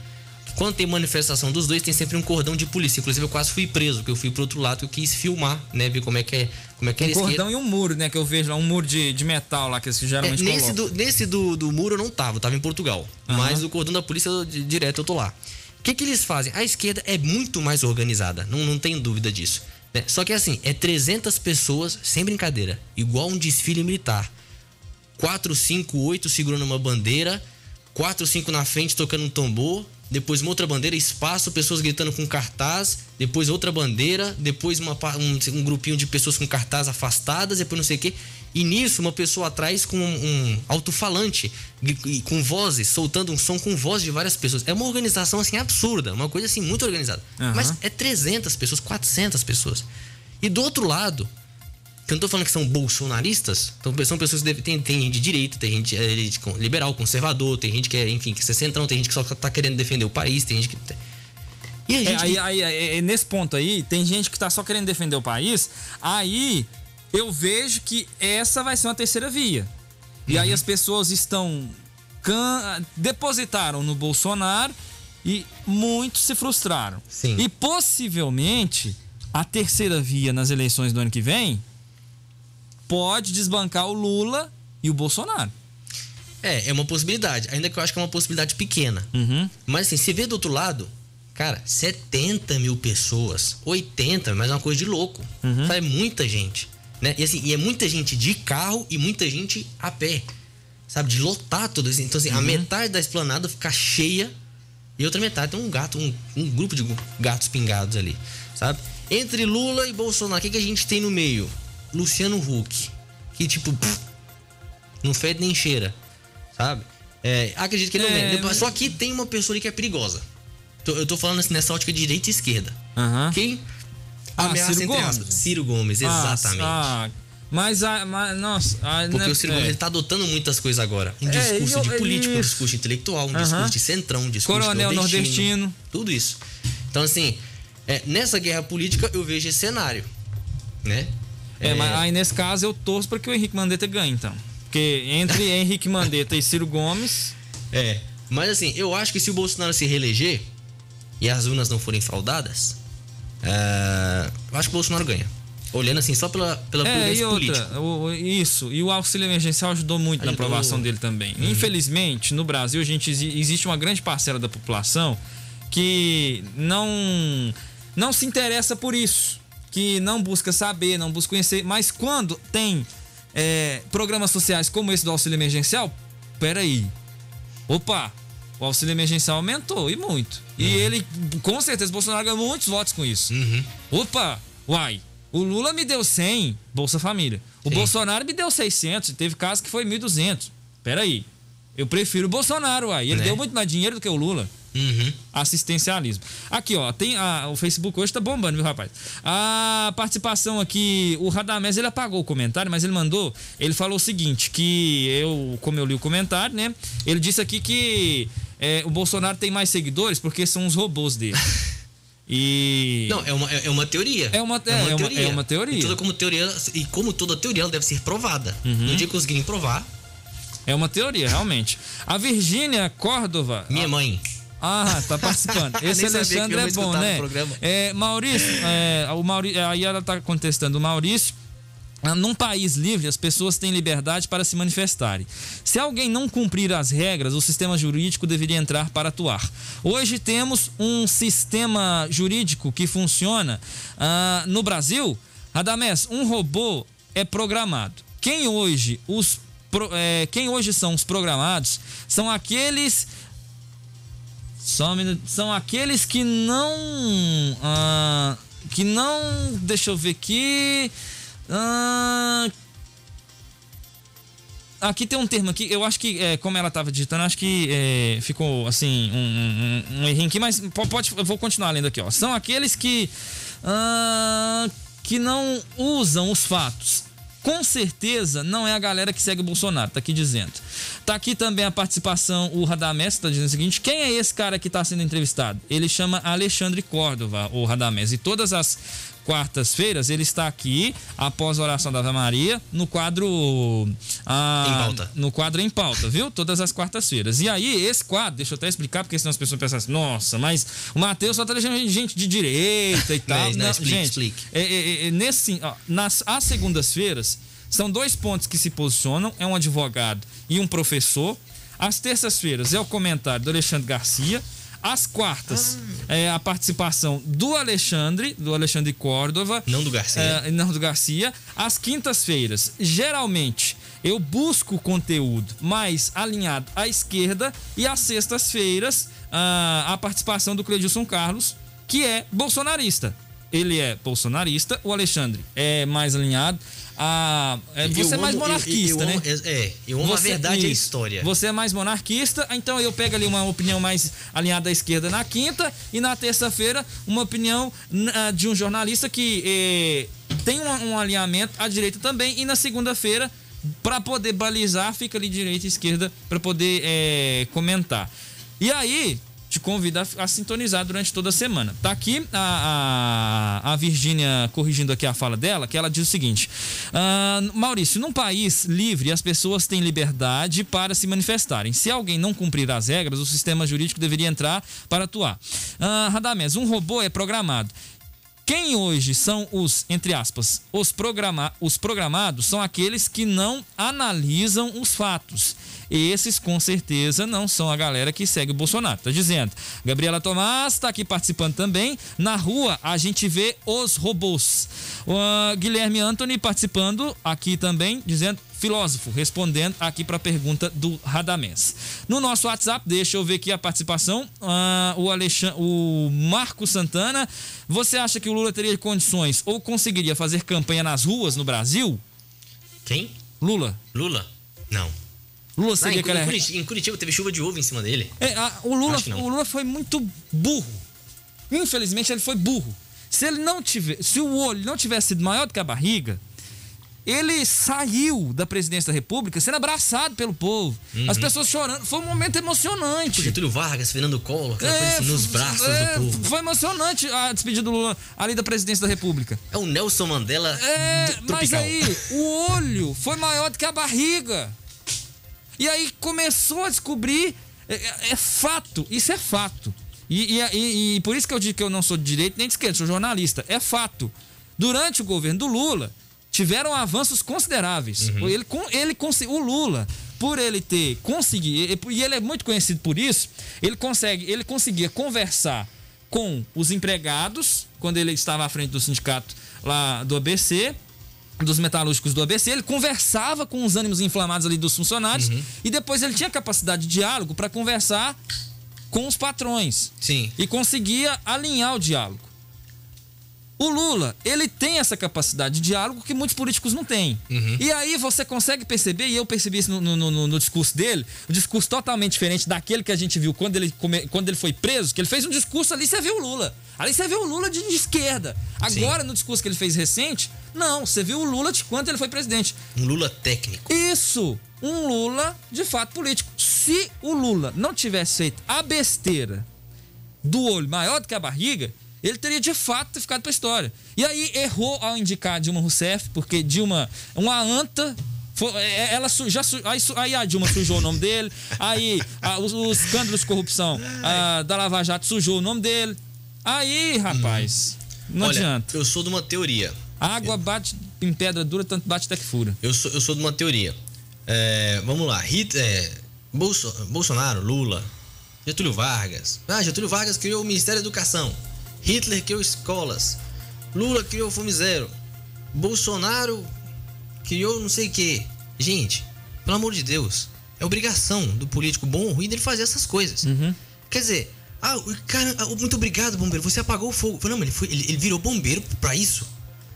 Speaker 1: Quando tem manifestação dos dois, tem sempre um cordão de polícia. Inclusive, eu quase fui preso, porque eu fui pro outro lado, que eu quis filmar, né? Ver como é que é
Speaker 2: um cordão e um muro, né? Que eu vejo lá, um muro de metal lá, que eles geralmente colocam.
Speaker 1: Nesse do muro eu não tava, eu tava em Portugal. Mas o cordão da polícia, direto eu tô lá. O que eles fazem? A esquerda é muito mais organizada, não tem dúvida disso. Né? Só que assim, é 300 pessoas, sem brincadeira, igual um desfile militar. 4, 5, 8 segurando uma bandeira, 4, 5 na frente tocando um tambor, depois uma outra bandeira, espaço, pessoas gritando com cartaz, depois outra bandeira, depois um grupinho de pessoas com cartaz afastadas, depois não sei o quê. E nisso, uma pessoa atrás com um alto-falante, com vozes, soltando um som com voz de várias pessoas. É uma organização assim absurda, uma coisa assim muito organizada. Mas é 300 pessoas, 400 pessoas. E do outro lado, que eu não tô falando que são bolsonaristas, então são pessoas que tem gente de direita, tem gente liberal, conservador, tem gente que é, enfim, que é centrão, tem gente que só tá querendo defender o país, tem gente que... E a gente...
Speaker 2: nesse ponto aí, tem gente que tá só querendo defender o país, aí eu vejo que essa vai ser uma terceira via. E aí as pessoas depositaram no Bolsonaro e muitos se frustraram.
Speaker 1: Sim.
Speaker 2: E possivelmente a terceira via nas eleições do ano que vem pode desbancar o Lula e o Bolsonaro.
Speaker 1: É uma possibilidade, ainda que eu acho que é uma possibilidade pequena. Mas assim, se vê do outro lado, cara, 70 mil pessoas, 80, mas é uma coisa de louco. É muita gente, né? E assim, é muita gente de carro e muita gente a pé, sabe? De lotar tudo isso. Então assim, a metade da esplanada fica cheia e a outra metade tem um grupo de gatos pingados ali, sabe? Entre Lula e Bolsonaro, o que a gente tem no meio? Luciano Huck, que tipo, não fede nem cheira, sabe? Acredito que ele não é. Só que tem uma pessoa ali que é perigosa. Eu tô falando assim, nessa ótica de direita e esquerda. Quem ameaça,
Speaker 2: Ciro
Speaker 1: entre aspas? Ciro Gomes, exatamente.
Speaker 2: Nossa.
Speaker 1: Porque o Ciro Gomes ele tá adotando muitas coisas agora. Um discurso de político, um discurso intelectual, um discurso de centrão, um discurso
Speaker 2: Coronel nordestino.
Speaker 1: Tudo isso. Então, assim, nessa guerra política eu vejo esse cenário, né?
Speaker 2: Mas aí nesse caso eu torço para que o Henrique Mandetta ganhe, então. Porque entre Henrique Mandetta e Ciro Gomes...
Speaker 1: Mas assim, eu acho que se o Bolsonaro se reeleger e as urnas não forem fraudadas, eu acho que o Bolsonaro ganha. Olhando assim, só pela prudência política.
Speaker 2: Isso. E o auxílio emergencial ajudou muito na aprovação dele também. Infelizmente, no Brasil, existe uma grande parcela da população que não se interessa por isso. Que não busca saber, não busca conhecer. Mas quando tem programas sociais como esse do auxílio emergencial, peraí. Opa, o auxílio emergencial aumentou e muito. E ele, com certeza, Bolsonaro ganhou muitos votos com isso. Opa, uai. O Lula me deu 100, Bolsa Família. O Bolsonaro me deu 600, teve casos que foi 1.200. Peraí, eu prefiro o Bolsonaro, uai. Ele deu muito mais dinheiro do que o Lula. Assistencialismo. Aqui, ó, tem o Facebook hoje tá bombando, viu, rapaz? A participação aqui, o Radamés, ele apagou o comentário, mas ele falou o seguinte, como eu li o comentário, né? Ele disse aqui que o Bolsonaro tem mais seguidores porque são os robôs dele.
Speaker 1: Não, é uma teoria.
Speaker 2: É uma teoria.
Speaker 1: E como toda teoria, ela deve ser provada. No dia que conseguirem provar.
Speaker 2: É uma teoria, realmente. A Virgínia Córdova.
Speaker 1: Minha mãe.
Speaker 2: Tá participando. Esse Alexandre é bom, né? Maurício, aí ela tá contestando o Maurício. Num país livre, as pessoas têm liberdade para se manifestarem. Se alguém não cumprir as regras, o sistema jurídico deveria entrar para atuar. Hoje temos um sistema jurídico que funciona no Brasil. Radamés, um robô é programado. Quem hoje são os programados são aqueles... São aqueles que não... Deixa eu ver aqui... Aqui tem um termo aqui, eu acho que, como ela estava digitando, acho que ficou assim, um errinho aqui, mas eu vou continuar lendo aqui, ó. São aqueles que não usam os fatos. Com certeza não é a galera que segue o Bolsonaro, tá aqui dizendo. Tá aqui também a participação, o Radamés tá dizendo o seguinte: quem é esse cara que tá sendo entrevistado? Ele chama Alexandre Córdova, o Radamés, e todas as quartas-feiras ele está aqui após a oração da Ave Maria no quadro
Speaker 1: em pauta.
Speaker 2: No quadro em pauta, viu? Todas as quartas-feiras. E aí esse quadro, deixa eu até explicar, porque senão as pessoas pensam assim: nossa, mas o Matheus só tá deixando gente de direita e tal. Explique. Às segundas-feiras são 2 pontos que se posicionam, é um advogado e um professor. Às terças-feiras é o comentário do Alexandre Garcia. Às quartas é a participação do Alexandre Córdova.
Speaker 1: Não do Garcia.
Speaker 2: Não do Garcia. Às quintas-feiras, geralmente, eu busco conteúdo mais alinhado à esquerda. E às sextas-feiras, a participação do Cleidilson Carlos, que é bolsonarista. Ele é bolsonarista, o Alexandre é mais alinhado você é mais monarquista, né?
Speaker 1: Eu amo a verdade e a história.
Speaker 2: Você é mais monarquista, então eu pego ali uma opinião mais alinhada à esquerda na quinta e na terça-feira uma opinião de um jornalista que tem um alinhamento à direita também, e na segunda-feira, para poder balizar, fica ali direita e esquerda para poder comentar. E aí te convido a sintonizar durante toda a semana. Tá aqui a Virgínia corrigindo aqui a fala dela, que ela diz o seguinte: Maurício, num país livre, as pessoas têm liberdade para se manifestarem. Se alguém não cumprir as regras, o sistema jurídico deveria entrar para atuar. Radamés, um robô é programado. Quem hoje são entre aspas, os programados são aqueles que não analisam os fatos. Esses, com certeza, não são a galera que segue o Bolsonaro. Tá dizendo. Gabriela Tomás tá aqui participando também. Na rua, a gente vê os robôs. O Guilherme Anthony participando aqui também, dizendo: filósofo, respondendo aqui para a pergunta do Radamés. No nosso WhatsApp, deixa eu ver aqui a participação. O Marco Santana: você acha que o Lula teria condições ou conseguiria fazer campanha nas ruas no Brasil?
Speaker 1: Quem?
Speaker 2: Lula.
Speaker 1: Não.
Speaker 2: Lula seria
Speaker 1: em Curitiba teve chuva de ovo em cima dele.
Speaker 2: O Lula foi muito burro. Infelizmente, ele foi burro. Se o olho não tivesse sido maior do que a barriga, ele saiu da presidência da República sendo abraçado pelo povo. As pessoas chorando. Foi um momento emocionante.
Speaker 1: Getúlio Vargas, Fernando Collor, aquela coisa assim, nos braços do povo.
Speaker 2: Foi emocionante a despedida do Lula ali da presidência da República.
Speaker 1: É o Nelson Mandela tropical.
Speaker 2: Mas aí, o olho foi maior do que a barriga. E aí começou a descobrir... É fato, isso é fato. E por isso que eu digo que eu não sou de direita nem de esquerda, sou jornalista. É fato. Durante o governo do Lula, tiveram avanços consideráveis. O Lula, por ele ter conseguido, e ele é muito conhecido por isso, ele conseguia conversar com os empregados, quando ele estava à frente do sindicato lá do ABC, dos metalúrgicos do ABC, ele conversava com os ânimos inflamados ali dos funcionários, e depois ele tinha capacidade de diálogo para conversar com os patrões.
Speaker 1: Sim.
Speaker 2: E conseguia alinhar o diálogo. O Lula, ele tem essa capacidade de diálogo que muitos políticos não têm. E aí você consegue perceber, e eu percebi isso no discurso dele, um discurso totalmente diferente daquele que a gente viu quando ele foi preso, que ele fez um discurso ali, você viu o Lula. Ali você vê o Lula de esquerda. Agora, no discurso que ele fez recente, não, você viu o Lula de quando ele foi presidente.
Speaker 1: Um Lula técnico.
Speaker 2: Isso, um Lula de fato político. Se o Lula não tivesse feito a besteira do olho maior do que a barriga, ele teria de fato ficado para a história. E aí errou ao indicar Dilma Rousseff, porque Dilma, uma anta, aí a Dilma sujou o nome dele, aí os escândalos de corrupção da Lava Jato sujou o nome dele. Aí, rapaz, não adianta.
Speaker 1: Eu sou de uma teoria.
Speaker 2: A água bate em pedra dura, tanto bate até que fura.
Speaker 1: Eu sou de uma teoria. Vamos lá. Bolsonaro, Lula, Getúlio Vargas. Getúlio Vargas criou o Ministério da Educação. Hitler criou escolas. Lula criou Fome Zero. Bolsonaro criou não sei o que. Gente, pelo amor de Deus, é obrigação do político bom ou ruim dele fazer essas coisas. Quer dizer, cara, muito obrigado, bombeiro, você apagou o fogo. Não, mas ele virou bombeiro pra isso.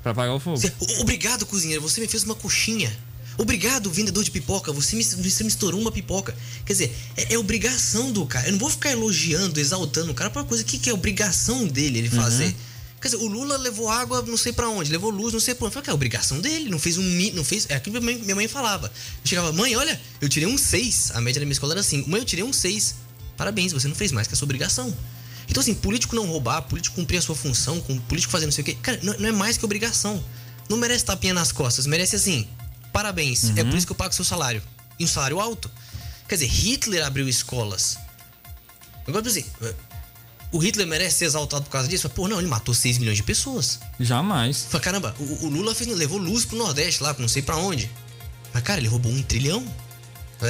Speaker 2: Pra apagar o fogo.
Speaker 1: Obrigado, cozinheiro, você me fez uma coxinha. Obrigado, vendedor de pipoca, você me estourou uma pipoca. Quer dizer, é obrigação do cara. Eu não vou ficar elogiando, exaltando o cara pra uma coisa que é obrigação dele ele fazer. Quer dizer, o Lula levou água não sei pra onde, levou luz não sei pra onde. Falei, é obrigação dele, não fez é aquilo que minha mãe falava. Eu chegava, mãe, olha, eu tirei um 6. A média da minha escola era assim, mãe, eu tirei um 6. Parabéns, você não fez mais que a sua obrigação. Então assim, político não roubar, político cumprir a sua função, político fazer não sei o quê. Cara, não é mais que obrigação. Não merece tapinha nas costas, merece assim... Parabéns, é por isso que eu pago seu salário. E um salário alto. Quer dizer, Hitler abriu escolas. Agora, assim, o Hitler merece ser exaltado por causa disso? Pô, não, ele matou 6 milhões de pessoas.
Speaker 2: Jamais.
Speaker 1: Fala, caramba, o Lula levou luz pro Nordeste lá, não sei pra onde. Mas, cara, ele roubou 1 trilhão.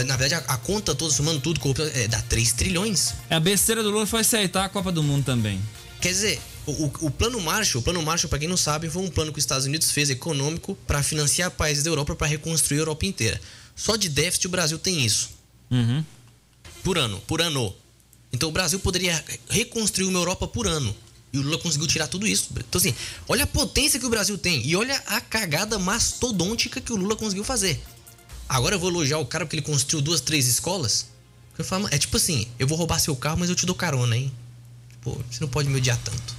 Speaker 1: Na verdade, a conta toda, somando tudo, dá 3 trilhões.
Speaker 2: A besteira do Lula foi aceitar a Copa do Mundo também.
Speaker 1: Quer dizer... O Plano Marshall, para quem não sabe, foi um plano que os Estados Unidos fez econômico para financiar países da Europa para reconstruir a Europa inteira. Só de déficit o Brasil tem isso. Por ano. Então o Brasil poderia reconstruir uma Europa por ano. E o Lula conseguiu tirar tudo isso. Então assim, olha a potência que o Brasil tem e olha a cagada mastodôntica que o Lula conseguiu fazer. Agora eu vou elogiar o cara porque ele construiu 2, 3 escolas. Eu falo, é tipo assim, eu vou roubar seu carro, mas eu te dou carona, hein? Pô, você não pode me odiar tanto.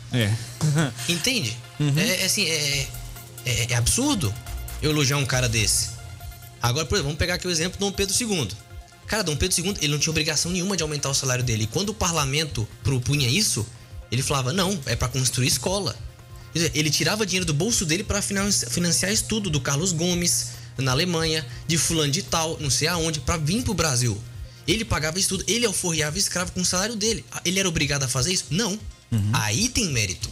Speaker 1: Entende? É absurdo eu elogiar um cara desse. Agora, por exemplo, vamos pegar aqui o exemplo do Dom Pedro II. Cara, Dom Pedro II, ele não tinha obrigação nenhuma de aumentar o salário dele. E quando o parlamento propunha isso, ele falava, não, é pra construir escola. Quer dizer, ele tirava dinheiro do bolso dele pra financiar estudo do Carlos Gomes, na Alemanha, de fulano de tal, não sei aonde, pra vir pro Brasil. Ele pagava isso tudo, ele alforriava escravo com o salário dele. Ele era obrigado a fazer isso? Não. Aí tem mérito.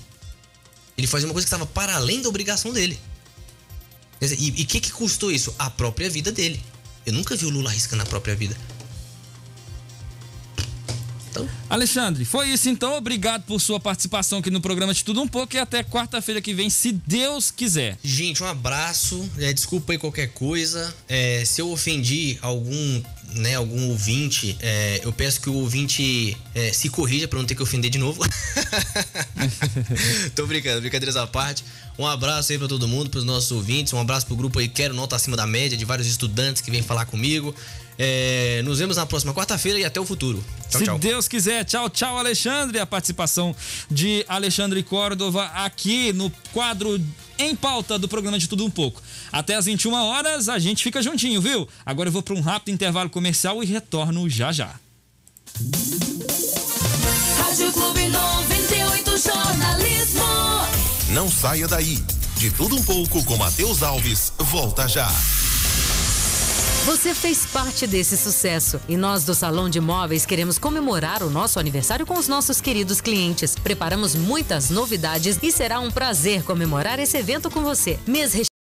Speaker 1: Ele fazia uma coisa que estava para além da obrigação dele. Quer dizer, e o que custou isso? A própria vida dele. Eu nunca vi o Lula arriscando a própria vida. Então...
Speaker 2: Alexandre, foi isso então. Obrigado por sua participação aqui no programa de Tudo Um Pouco e até quarta-feira que vem, se Deus quiser.
Speaker 1: Gente, um abraço. Desculpa aí qualquer coisa. Se eu ofendi algum ouvinte, eu peço que o ouvinte se corrija para não ter que ofender de novo. Tô brincando, brincadeiras à parte. Um abraço aí para todo mundo, pros nossos ouvintes. Um abraço pro grupo aí Quero Nota Acima da Média, de vários estudantes que vêm falar comigo. Nos vemos na próxima quarta-feira e até o futuro. Tchau,
Speaker 2: Se
Speaker 1: tchau.
Speaker 2: Deus quiser. Tchau, tchau, Alexandre. A participação de Alexandre Córdova aqui no quadro Em Pauta do programa De Tudo Um Pouco. Até às 21 horas a gente fica juntinho, viu? Agora eu vou para um rápido intervalo comercial e retorno já já.
Speaker 4: Rádio Clube 98 Jornalismo.
Speaker 5: Não saia daí. De Tudo Um Pouco com Matheus Alves. Volta já.
Speaker 6: Você fez parte desse sucesso e nós do Salão de Móveis queremos comemorar o nosso aniversário com os nossos queridos clientes. Preparamos muitas novidades e será um prazer comemorar esse evento com você. Mês